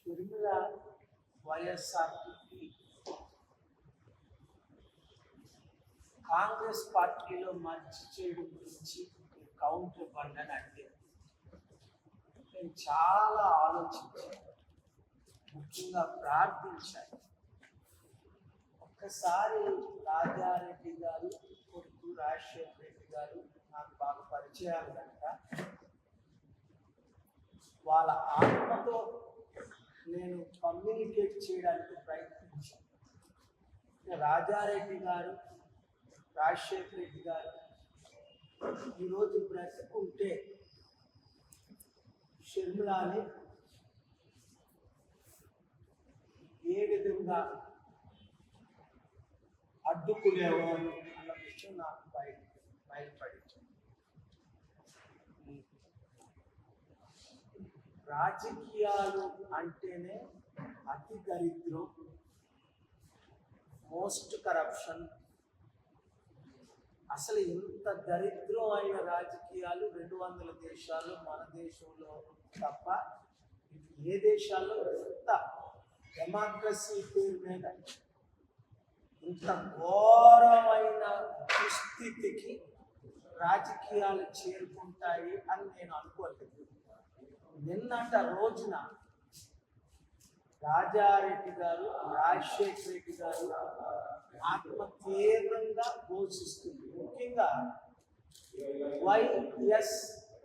షర్మిల వైఎస్ఆర్పీకి కాంగ్రెస్ పార్టీలో మంచి చేయడం గురించి కౌంటర్ ఇవ్వండి అని అడిగారు. నేను చాలా ఆలోచించాను, ముఖ్యంగా ప్రార్థించాను. ఒక్కసారి రాజారెడ్డి గారు కొడుకు రాజశేఖర రెడ్డి గారు నాకు బాగా పరిచయాలు కనుక వాళ్ళ ఆత్మతో నేను కమ్యూనికేట్ చేయడానికి ప్రయత్నించాను. రాజారెడ్డి గారు రాజశేఖర రెడ్డి గారు ఈరోజు బ్రతుకుంటే షర్మిలాని ఏ విధంగా అడ్డుకునేవారు అన్న విషయం నాకు బయలుపడింది. రాజకీయాలు అంటేనే అతి దరిద్రం, మోస్ట్ కరప్షన్. అసలు ఇంత దరిద్రం అయిన రాజకీయాలు 200 దేశాలు మన దేశంలో తప్ప ఏ దేశాల్లో ఇంత డెమోక్రసీ పేరు మీద ఇంత ఘోరమైన దుస్థితికి రాజకీయాలు చేరుకుంటాయి అని నేను అనుకోలేదు. నిన్నట రోజున రాజారెడ్డి గారు రాజశేఖర రెడ్డి గారు ఆత్మ తీవ్రంగా ఘోషిస్తుంది. ముఖ్యంగా వైఎస్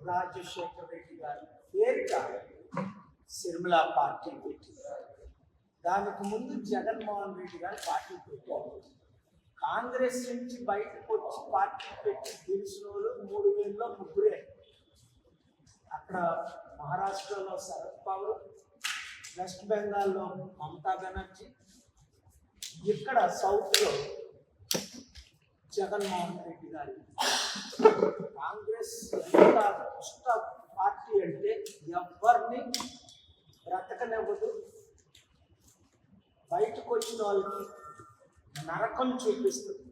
రాజశేఖర రెడ్డి గారు పేరిట షర్మిల పార్టీ పెట్టింది. దానికి ముందు జగన్మోహన్ రెడ్డి గారు పార్టీ పెట్టారు. కాంగ్రెస్ నుంచి బయటకు వచ్చి పార్టీ పెట్టి గెలిచిన వాళ్ళు 3000లో ముగ్గురే. అక్కడ మహారాష్ట్రలో శరద్ పవార్, వెస్ట్ బెంగాల్లో మమతా బెనర్జీ, ఇక్కడ సౌత్లో జగన్మోహన్ రెడ్డి గారు. కాంగ్రెస్ ఎంత దుష్ట పార్టీ అంటే ఎవరిని బ్రతకనివ్వదు, బయటకు వచ్చిన వాళ్ళకి నరకం చూపిస్తుంది.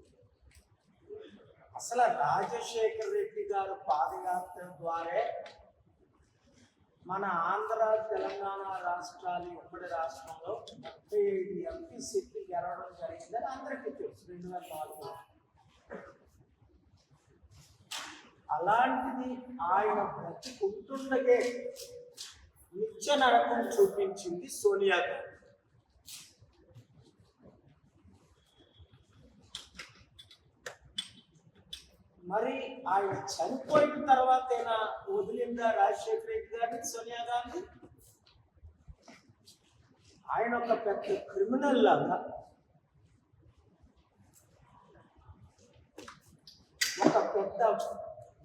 అసలు రాజశేఖర రెడ్డి గారు పాదయాత్ర ద్వారా మన ఆంధ్ర తెలంగాణ రాష్ట్రాలు ఉమ్మడి రాష్ట్రంలో 35 ఎంపీ సీట్లు గెలవడం జరిగిందని అందరికీ తెలుసు 2004. అలాంటిది ఆయన బ్రతికుంటుండగే నిత్య నరకం చూపించింది సోనియా గాంధీ. మరి ఆయన చనిపోయిన తర్వాతైనా వదిలిందా రాజశేఖర రెడ్డి గారిని సోనియా గాంధీ? ఆయన ఒక పెద్ద క్రిమినల్ లాగా, ఒక పెద్ద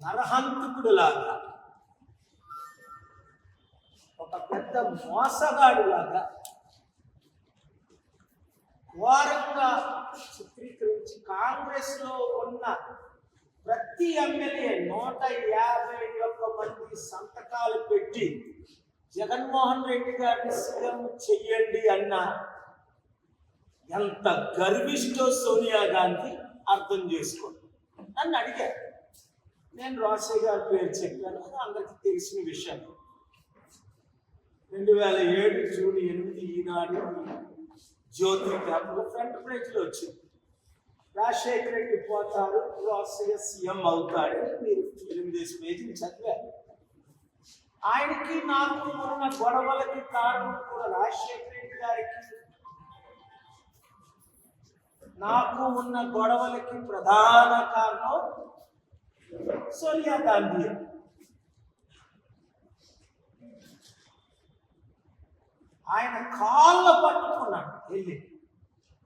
నరహంతకుడు లాగా, ఒక పెద్ద మోసగాడు లాగా ఘోరంగా చిత్రీకరించి కాంగ్రెస్ లో ఉన్న ప్రతి ఎమ్మెల్యే 151 మంది సంతకాలు పెట్టి జగన్మోహన్ రెడ్డి గారిని సీఎం చెయ్యండి అన్న ఎంత గర్విష్టో సోనియా గాంధీ అర్థం చేసుకోండి. నన్ను అడిగారు, నేను రాజశేఖర్ గారి పేరు చెప్పాను, అది అందరికీ తెలిసిన విషయం. 2007 జూన్ 8 ఈనాడు జ్యోతి పేపర్ ఫ్రంట్ పేజీలో వచ్చింది. రాజశేఖర రెడ్డి పోతారు, రాజశేఖర్ సీఎం అవుతాడు. మీరు 8 పేజీలు చదివారు. ఆయనకి నాకు ఉన్న గొడవలకి కారణం కూడా రాజశేఖర రెడ్డి గారికి నాకు ఉన్న గొడవలకి ప్రధాన కారణం సోనియా గాంధీ. ఆయన కాళ్ళ పట్టుకున్నాడు, వెళ్ళి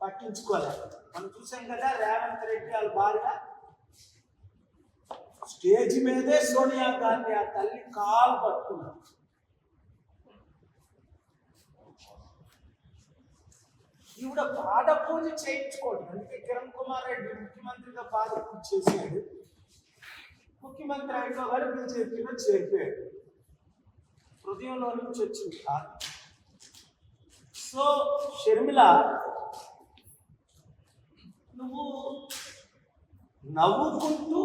పట్టించుకోలేదు. మనం చూసాం కదా, రేవంత్ రెడ్డి వాళ్ళ భార్య స్టేజ్ మీదే సోనియా గాంధీ ఆ తల్లి కాలు పట్టుకున్నాడు. ఈవిడ పాద పూజ చేయించుకోండి. అందుకే కిరణ్ కుమార్ రెడ్డి ముఖ్యమంత్రిగా పాద పూజ చేశాడు. ముఖ్యమంత్రి అయిపోగానే బీజేపీలో చేరిపోయాడు. హృదయంలో నుంచి వచ్చింది కాదు. సో షర్మిల, నువ్వు నవ్వుకుంటూ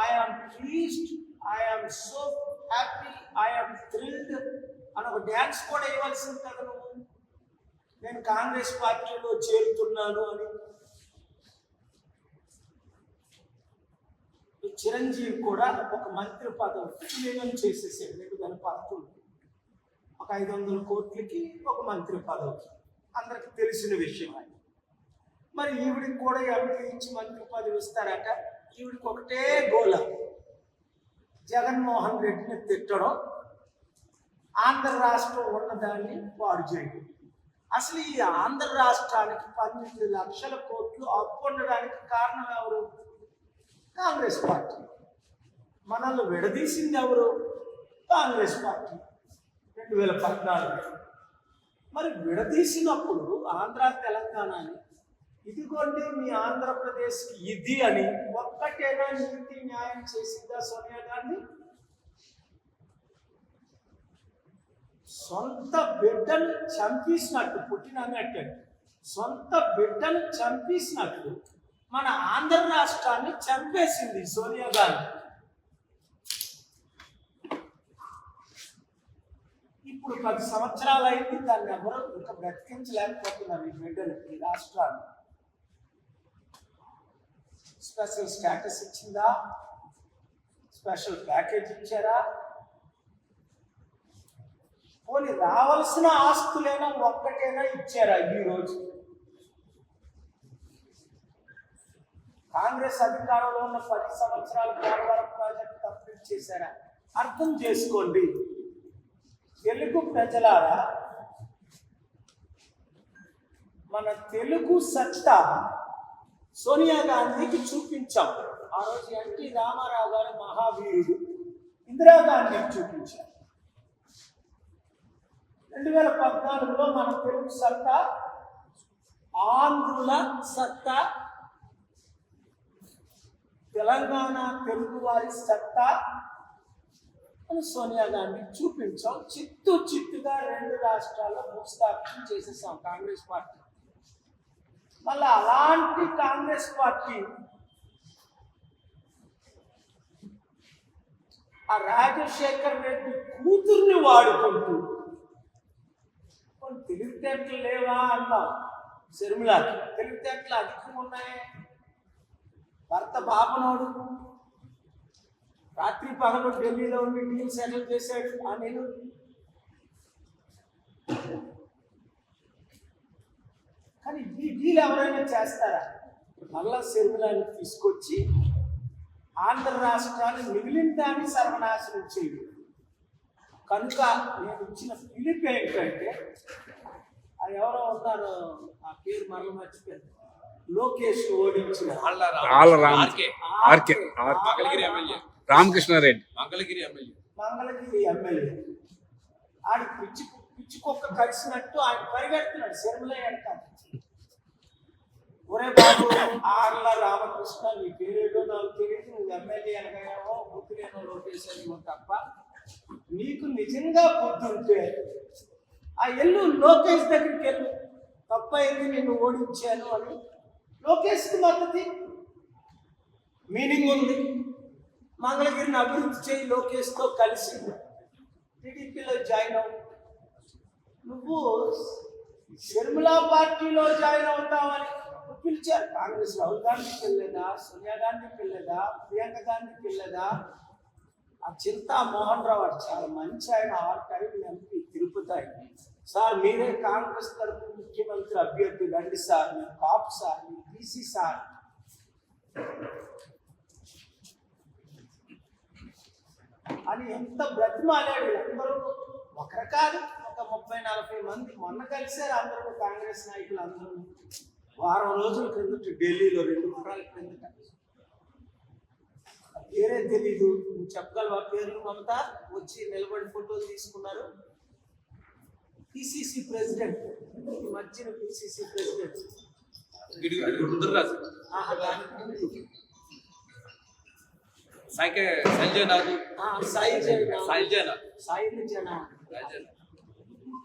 I'm pleased, I'm so happy, I'm thrilled అని ఒక డ్యాన్స్ కూడా ఇవ్వాల్సింది కదా నువ్వు. నేను కాంగ్రెస్ పార్టీలో చేరుతున్నాను అని. చిరంజీవి కూడా ఒక మంత్రి పదవి విలీనం చేసేసాడు 2011. ఒక 500 కోట్లకి ఒక మంత్రి పదవికి, అందరికి తెలిసిన విషయం అది. మరి ఈవిడికి కూడా ఎంపీ ఇచ్చి మంత్రి పదవి ఇస్తారట. ఈవిడికి ఒకటే గోల, జగన్మోహన్ రెడ్డిని తిట్టడం, ఆంధ్ర రాష్ట్రం ఉన్నదాన్ని పాడు చేయడం. అసలు ఈ ఆంధ్ర రాష్ట్రానికి 12 లక్షల కోట్లు అప్పు ఉండడానికి కారణం ఎవరు? కాంగ్రెస్ పార్టీ. మనల్ని విడదీసింది ఎవరు? కాంగ్రెస్ పార్టీ 2014. మరి విడదీసినప్పుడు ఆంధ్ర తెలంగాణని ఇదిగోండి మీ ఆంధ్రప్రదేశ్కి ఇది అని ఒక్కటేనా నీతి న్యాయం చేసిందా సోనియా గాంధీ? సొంత బిడ్డను చంపేసినట్టు, పుట్టినట్టు సొంత బిడ్డను చంపేసినట్టు మన ఆంధ్ర రాష్ట్రాన్ని చంపేసింది సోనియా గాంధీ. ఇప్పుడు 10 సంవత్సరాలు అయింది, దాన్ని ఎవరు ఇంకా బ్రతికించలేకపోతున్నారు ఈ బిడ్డను, ఈ రాష్ట్రాన్ని. స్పెషల్ స్టేటస్ ఇచ్చిందా? స్పెషల్ ప్యాకేజ్ ఇచ్చారా? పోనీ రావాల్సిన ఆస్తులైనా ఒక్కటైనా ఇచ్చారా ఈ రోజు? కాంగ్రెస్ అధికారంలో ఉన్న 10 సంవత్సరాలు పోలవరం ప్రాజెక్టు కంప్లీట్ చేశారా? అర్థం చేసుకోండి తెలుగు ప్రజలారా, మన తెలుగు సత్తా సోనియా గాంధీకి చూపించాం. ఆ రోజు ఎన్టీ రామారావు గారు మహావీరుడు, ఇందిరాగాంధీకి చూపించాం. 2014లో మన తెలుగు సత్తా, ఆంధ్రుల సత్తా, తెలంగాణ తెలుగు వారి సత్తా అని సోనియా గాంధీ చూపించాం. చిత్తుగా 2 రాష్ట్రాల్లో భూస్థాపన చేసేసాం కాంగ్రెస్ పార్టీ. మళ్ళీ అలాంటి కాంగ్రెస్ పార్టీ ఆ రాజశేఖర్ రెడ్డి కూతుర్ని వాడుకుంటూ, తెలివితేటలు లేవా అన్నాం. శర్మిలాకి తెలివితేటలు అధికంగా ఉన్నాయే. భర్త బాపనోడు రాత్రి పగలు ఢిల్లీలో ఉండి డీల్ సెటిల్ చేశాడు. ఆ నేను కానీ ఈ డీల్ ఎవరైనా చేస్తారా? మళ్ళా శర్మిలాని తీసుకొచ్చి ఆంధ్ర రాష్ట్రాన్ని మిగిలిన దాన్ని సర్వనాశనం చేయడు. కనుక నేను ఇచ్చిన పిలుపు ఏంటంటే, ఎవరో ఉన్నారు, ఆ పేరు మరల మర్చిపోయారు, లోకేష్ ఓడించిన రామకృష్ణారెడ్డి మంగళగిరి ఎమ్మెల్యే ఆడి పిచ్చి కుక్క కలిసినట్టు ఆయన పరిగెడుతున్నాడు శర్మిల అంట. ఒరే బాబు, ఆర్ల రామకృష్ణ, నీ పేరేదో నాకు తెలియదు, నువ్వు ఎమ్మెల్యే అనగానేమో బుద్ధిలేనో లోకేష్ అని తప్ప, నీకు నిజంగా బుద్ధి ఉంటే ఆ ఎల్లు లోకేష్ దగ్గరికి వెళ్ళు, తప్పైంది నిన్ను ఓడించాను అని లోకేష్కి మద్దతు మీనింగ్ ఉంది. మంగళగిరిని అభివృద్ధి చేయి, లోకేష్తో కలిసి టీడీపీలో జాయిన్ అవు. నువ్వు షర్మిలా పార్టీలో జాయిన్ అవుతావని పిలిచారు. కాంగ్రెస్ రాహుల్ గాంధీకి వెళ్ళలేదా? సోనియా గాంధీకి వెళ్ళలేదా? ప్రియాంక గాంధీకి వెళ్ళలేదా? ఆ చింతా మోహన్ రావు చాలా మంచి ఆయన, 6 టైం ఎంపీ తిరుపతి. సార్ మీరే కాంగ్రెస్ తరఫు ముఖ్యమంత్రి అభ్యర్థి రండి సార్, మీరు కాపు సార్, మీరు బీసీ సార్ అని ఎంత బ్రతిమాలాడు. అందరూ ఒకరు కాదు, ఒక 30-40 మంది మొన్న కలిశారు. అందరూ కాంగ్రెస్ నాయకులు అందరూ వారం రోజుల క్రిందట ఢిల్లీలో, 2 వారాల క్రిందట. పేరే తెలీదు, నువ్వు చెప్పగలవా పేర్లు? మమతా వచ్చి నిలబడి ఫోటోలు తీసుకున్నారు. పిసిసి ప్రెసిడెంట్, ఈ మధ్యన పిసిసి ప్రెసిడెంట్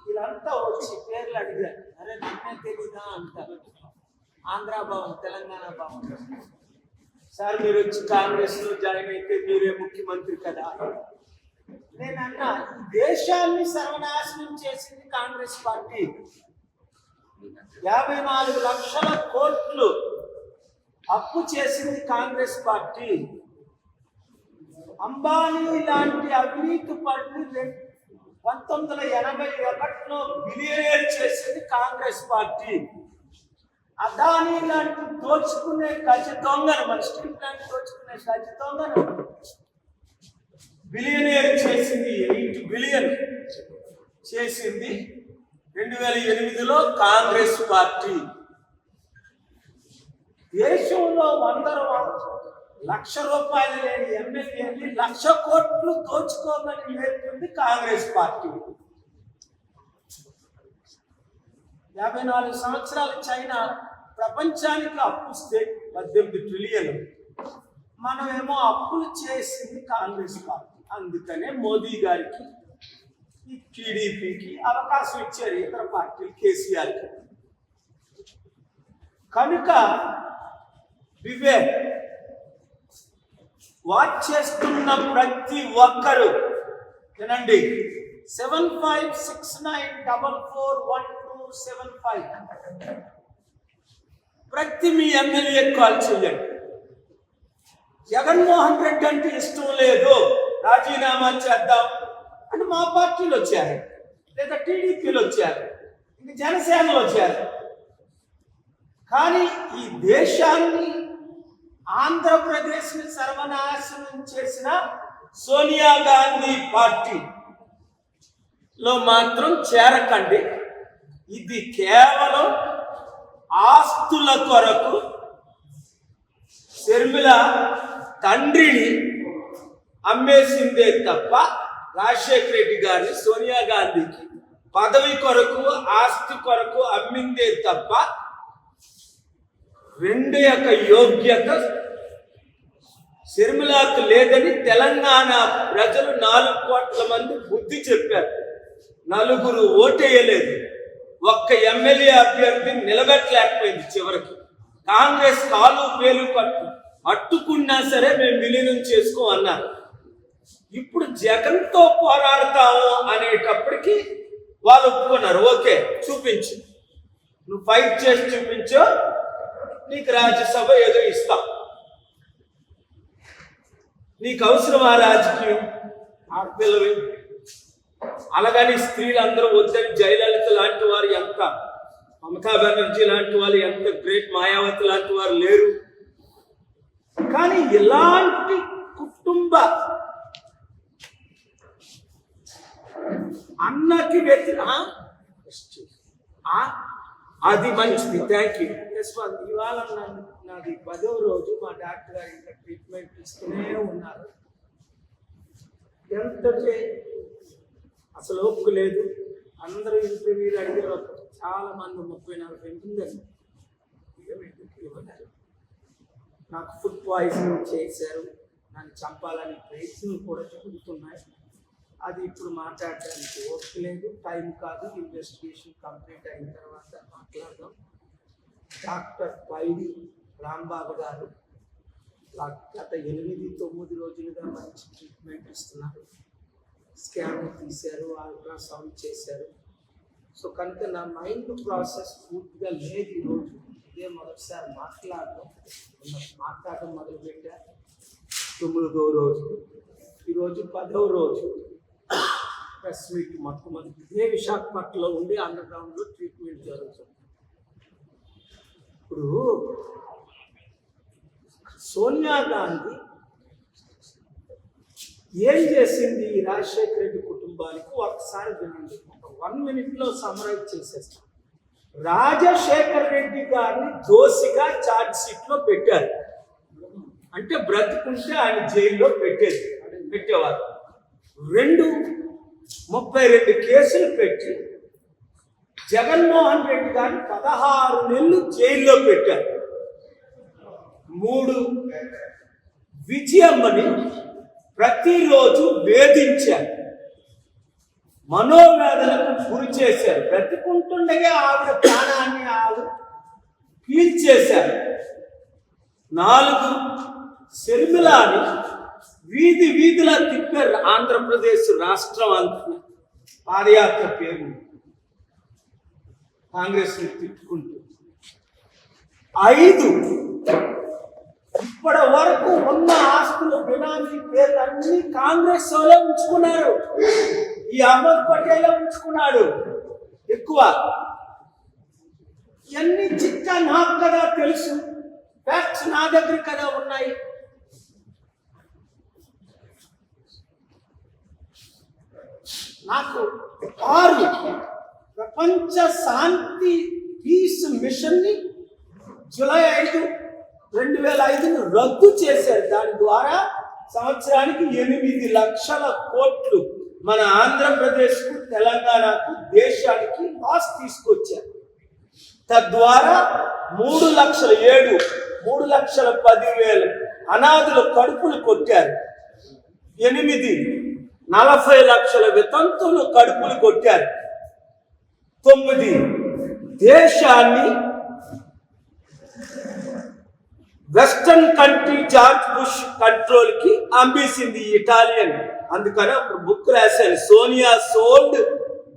వీళ్ళంతా వచ్చి పేర్లు అడిగారు. అరే నిన్నే తెలీదా అంటారు. ఆంధ్ర భవన్, తెలంగాణ భవన్. సార్ మీరు వచ్చి కాంగ్రెస్ లో జాయిన్ అయితే మీరే ముఖ్యమంత్రి కదా. నేనన్నా, దేశాన్ని సర్వనాశనం చేసింది కాంగ్రెస్ పార్టీ. 54 లక్షల కోట్లు అప్పు చేసింది కాంగ్రెస్ పార్టీ. అంబానీ లాంటి అవినీతి పరుని 1981లో బిలియనేర్ చేసింది కాంగ్రెస్ పార్టీ. అదానీ లాంటి దోచుకునే గజ దొంగను, మన స్టీల్ ప్లాంట్ దోచుకునే గజ దొంగను బిలియనేర్ చేసింది. 8 బిలియన్ చేసింది 2008లో కాంగ్రెస్ పార్టీ. దేశంలో 100 రూపాయలు లేని ఎమ్మెల్యేని 1,00,000 కోట్లు దోచుకోమని నేర్పింది కాంగ్రెస్ పార్టీ. 54 సంవత్సరాలు చైనా ప్రపంచానికి అప్పుస్తే 18 ట్రిలియన్. మనమేమో అప్పులు చేసింది కాంగ్రెస్ పార్టీ. అందుకనే మోదీ గారికి, ఈ టీడీపీకి అవకాశం ఇచ్చారు, ఇతర పార్టీలు కేసీఆర్కి. కనుక వివేక్ వాచ్ చేస్తున్న ప్రతి ఒక్కరు వినండి. 7569441275 ప్రతి మీ ఎమ్మెల్యే కాల్ చేయండి. జగన్మోహన్ రెడ్డి అంటే ఇష్టం లేదు, రాజీనామా చేద్దాం అని మా పార్టీలు వచ్చారు, లేదా టీడీపీలు వచ్చారు, ఇంక జనసేనలు వచ్చారు. కానీ ఈ దేశాన్ని, ఆంధ్రప్రదేశ్ని సర్వనాశనం చేసిన సోనియా గాంధీ పార్టీలో మాత్రం చేరకండి. ఇది కేవలం ఆస్తుల కొరకు షర్మిల తండ్రిని అమ్మేసిందే తప్ప, రాజశేఖర రెడ్డి గారిని సోనియా గాంధీకి పదవి కొరకు, ఆస్తి కొరకు అమ్మిందే తప్ప రెండు యొక్క యోగ్యత షర్మిలకు లేదని తెలంగాణ ప్రజలు 4 కోట్ల మంది బుద్ధి చెప్పారు. 4 ఓటేయలేదు. ఒక్క ఎమ్మెల్యే అభ్యర్థిని నిలబెట్టలేకపోయింది. చివరికి కాంగ్రెస్ కాలు పేలు అట్టుకున్నా సరే మేము విలీనం చేసుకోమన్నారు. ఇప్పుడు జగన్తో పోరాడతాము అనేటప్పటికీ వాళ్ళు ఒప్పుకున్నారు. ఓకే, చూపించు, నువ్వు ఫైట్ చేసి చూపించు, నీకు రాజ్యసభ ఏదో ఇస్తాం. నీకు అవసరమా రాజకీయం? ఆడపిల్లవి అలాగని స్త్రీలందరూ వద్దని జయలలిత లాంటి వారు ఎంత, మమతా బెనర్జీ లాంటి వాళ్ళు ఎంత గ్రేట్, మాయావతి లాంటి వారు లేరు. కానీ ఇలాంటి కుటుంబ అన్నకి అది మంచిది. Thank you. ఇవాళ నాది 10వ రోజు. మా డాక్టర్ గారు ఇంకా ట్రీట్మెంట్ ఇస్తూనే ఉన్నారు. ఎంత అసలు ఓపిక లేదు. అందరూ ఇంటర్వ్యూలు అడిగారు. చాలా మంది 30-40 ఉందండి. నాకు ఫుడ్ పాయిజనింగ్ చేశారు, నన్ను చంపాలని ప్రయత్నం కూడా జరుగుతున్నాయి. అది ఇప్పుడు మాట్లాడడానికి ఓపిక లేదు, టైం కాదు. ఇన్వెస్టిగేషన్ కంప్లీట్ అయిన తర్వాత మాట్లాడదాం. డాక్టర్ పైడి రాంబాబు గారు గత 8-9 రోజులుగా మంచి ట్రీట్మెంట్ ఇస్తున్నారు. స్కాన్ తీశారు, అల్ట్రాసౌండ్ చేశారు. సో కనుక నా మైండ్ ప్రాసెస్ పూర్తిగా లేదు. ఈరోజు ఇదే మొదటిసారి మాట్లాడడం మొదలుపెట్టారు. 9వ రోజు, ఈరోజు 10వ రోజు ప్రెస్ మీట్. మొట్టమొదటి ఇదే విశాఖపట్నంలో ఉండి అండర్గ్రౌండ్లో ట్రీట్మెంట్ జరుగుతుంది. ఇప్పుడు సోనియా గాంధీ ఏం చేసింది ఈ రాజశేఖర రెడ్డి కుటుంబానికి ఒకసారి వినండి. 1 minute సమ్మరైజ్ చేసేస్తాం. రాజశేఖర రెడ్డి గారిని దోషిగా ఛార్జ్ షీట్లో పెట్టారు. అంటే బ్రతుకుంటే ఆయన జైల్లో పెట్టేవారు. 32 కేసులు పెట్టి జగన్మోహన్ రెడ్డి గారిని 16 నెలలు జైల్లో పెట్టారు. 3 విజయమ్మని ప్రతిరోజు వేధించారు, మనోవేదనకు గురి చేశారు. బ్రతికుంటుండగా ఆవిడ ప్రాణాన్ని పీల్చేశారు. 4 షర్మిలాని వీధిలా తిప్పారు. ఆంధ్రప్రదేశ్ రాష్ట్రం అంతా పాదయాత్ర పేరు. కాంగ్రెస్ తిట్టుకుంటూ. 5 ఇప్పటి వరకు ఉన్న ఆస్తులు బినామీ పేర్లన్నీ కాంగ్రెస్ వాళ్ళే ఉంచుకున్నారు. ఈ అహ్మద్ పటేలే ఉంచుకున్నాడు ఎక్కువ. ఇవన్నీ చిట్టా నాకు కదా తెలుసు, ఫ్యాక్ట్స్ నా దగ్గర కదా ఉన్నాయి. నాకు 6 ప్రపంచ శాంతి పీస్ మిషన్ ని జూలై 5, 2005 రద్దు చేశారు. దాని ద్వారా సంవత్సరానికి 8 లక్షల కోట్లు మన ఆంధ్రప్రదేశ్కు, తెలంగాణకు, దేశానికి లాస్ తీసుకొచ్చారు. తద్వారా 3,10,000 అనాథుల కడుపులు కొట్టారు. 40 లక్షల వితంతులు కడుపులు కొట్టారు. 9 దేశాన్ని western country George bush control కి అమ్మేసింది ఇటాలియన్. అందుకని అప్పుడు బుక్ రాశాను, సోనియా సోల్డ్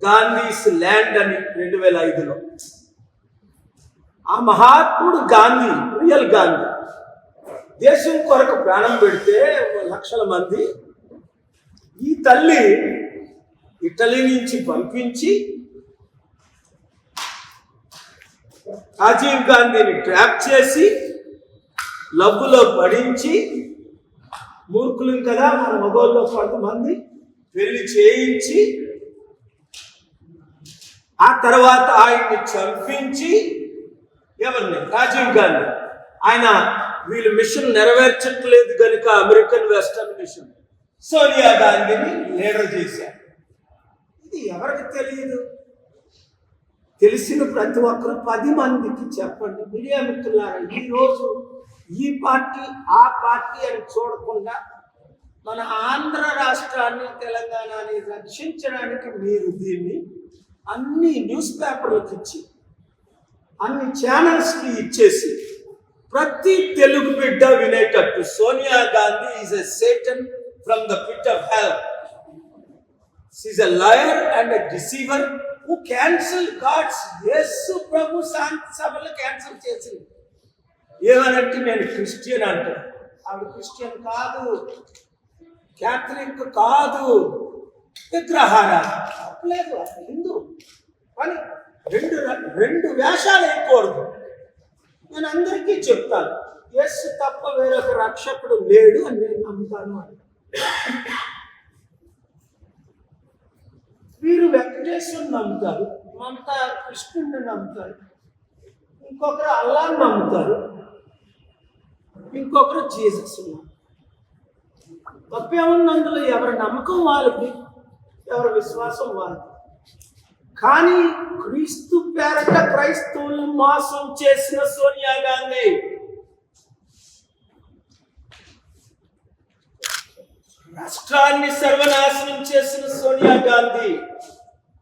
గాంధీస్ ల్యాండ్ అని 2005లో. ఆ మహాత్ముడు గాంధీ, రియల్ గాంధీ, దేశం కొరకు ప్రాణం పెడితే లక్షల మంది. ఈ తల్లి ఇటలీ నుంచి పంపించి రాజీవ్ గాంధీని ట్రాప్ చేసి లబ్బులో పడించి, మూర్ఖులు కదా మన మగోళ్ళలో కొంతమంది, పెళ్లి చేయించి ఆ తర్వాత ఆయన్ని చంపించి, ఎవరిని? రాజీవ్ గాంధీ. ఆయన వీళ్ళు మిషన్ నెరవేర్చట్లేదు కనుక అమెరికన్ వెస్టర్న్ మిషన్ సోనియా గాంధీని లీడర్ చేశారు. ఇది ఎవరికి తెలియదు? తెలిసిన ప్రతి ఒక్కరు 10 మందికి చెప్పండి. మీడియా మిత్రులారా, ఈరోజు ఈ పార్టీ ఆ పార్టీ అని చూడకుండా మన ఆంధ్ర రాష్ట్రాన్ని, తెలంగాణని రక్షించడానికి మీరు దీన్ని అన్ని న్యూస్ పేపర్లకు ఇచ్చి, అన్ని ఛానల్స్కి ఇచ్చేసి, ప్రతి తెలుగు బిడ్డ వినేటట్టు Sonia Gandhi is a satan from the pit of hell. She is a liar and a deceiver who cancel God's Yesu ప్రభు శాంతి సభలు క్యాన్సిల్ చేసింది. ఏమనంటే నేను క్రిస్టియన్ అంటాను. ఆవిడ క్రిస్టియన్ కాదు, క్యాథలిక్ కాదు, విగ్రహారాధన తప్పలేదు, అసలు హిందూ. కానీ రెండు వేషాలు వేయకూడదు. నేను అందరికీ చెప్తాను, యేసు తప్ప వేరొక రక్షకుడు లేడు అని నేను నమ్ముతాను అని. వీరు వెంకటేశ్వరుని నమ్ముతారు, మమతా కృష్ణుడిని నమ్ముతారు, ఇంకొకరు అల్లాని నమ్ముతారు, ఇంకొకరు జీసస్. తప్పేముంది అందులో? ఎవరి నమ్మకం వాళ్ళకి, ఎవరి విశ్వాసం వాళ్ళకి. కానీ క్రీస్తు పేరట క్రైస్తవులను మోసం చేసిన సోనియా గాంధీ, రాష్ట్రాన్ని సర్వనాశనం చేసిన సోనియా గాంధీ,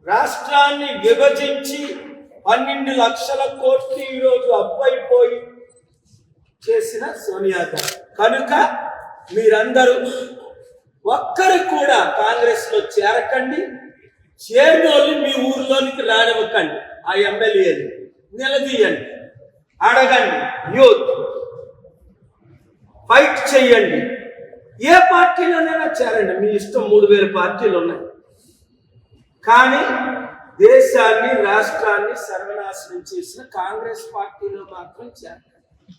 రాష్ట్రాన్ని విభజించి 12 లక్షల కోట్లు ఈరోజు అప్పైపోయి చేసిన సోనియా గాంధీ. కనుక మీరందరూ ఒక్కరు కూడా కాంగ్రెస్ లో చేరకండి. చేరినోళ్ళు మీ ఊర్లోనికి రానివ్వకండి. ఆ ఎమ్మెల్యేలు నిలదీయండి, అడగండి, యూత్ ఫైట్ చెయ్యండి. ఏ పార్టీలోనైనా చేరండి, మీ ఇష్టం. 3000 పార్టీలు ఉన్నాయి. కానీ దేశాన్ని, రాష్ట్రాన్ని సర్వనాశనం చేసిన కాంగ్రెస్ పార్టీలో మాత్రం చేరండి.